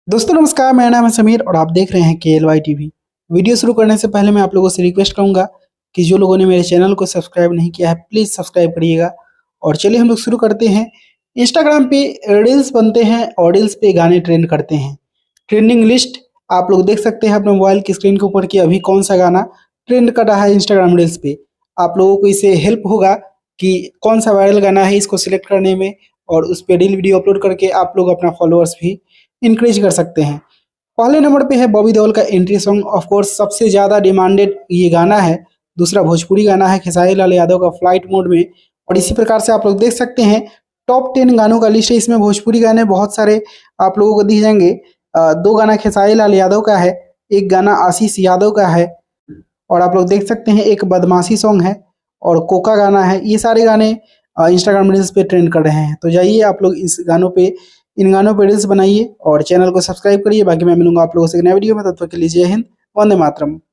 दोस्तों नमस्कार, मेरा नाम है समीर और आप देख रहे हैं KLY टीवी। वीडियो शुरू करने से पहले मैं आप लोगों से रिक्वेस्ट करूंगा कि जो लोगों ने मेरे चैनल को सब्सक्राइब नहीं किया है प्लीज़ सब्सक्राइब करिएगा। और चलिए हम लोग शुरू करते हैं। इंस्टाग्राम पे रील्स बनते हैं और रील्स पे गाने ट्रेंड करते हैं। ट्रेंडिंग लिस्ट आप लोग देख सकते हैं अपने मोबाइल की स्क्रीन के ऊपर कि अभी कौन सा गाना ट्रेंड कर रहा है इंस्टाग्राम रील्स पे। आप लोगों को इससे हेल्प होगा कि कौन सा वायरल गाना है इसको सिलेक्ट करने में, और उस पर रील वीडियो अपलोड करके आप लोग अपना फॉलोअर्स भी इंक्रीज कर सकते हैं। पहले नंबर पे है बॉबी देओल का एंट्री सॉन्ग, ऑफ कोर्स सबसे ज़्यादा डिमांडेड ये गाना है। दूसरा भोजपुरी गाना है खेसारी लाल यादव का फ्लाइट मोड में। और इसी प्रकार से आप लोग देख सकते हैं टॉप 10 गानों का लिस्ट है। इसमें भोजपुरी गाने बहुत सारे आप लोगों को दिख जाएंगे। दो गाना खेसारी लाल यादव का है, एक गाना आशीष यादव का है, और आप लोग देख सकते हैं एक बदमाशी सॉन्ग है और कोका गाना है। ये सारे गाने इंस्टाग्राम रील्स पे ट्रेंड कर रहे हैं। तो जाइए आप लोग इन गानों पे रील्स बनाइए और चैनल को सब्सक्राइब करिए। बाकी मैं मिलूंगा आप लोगों से एक नए वीडियो में, तब तक के लिए जय हिंद, वंदे मातरम।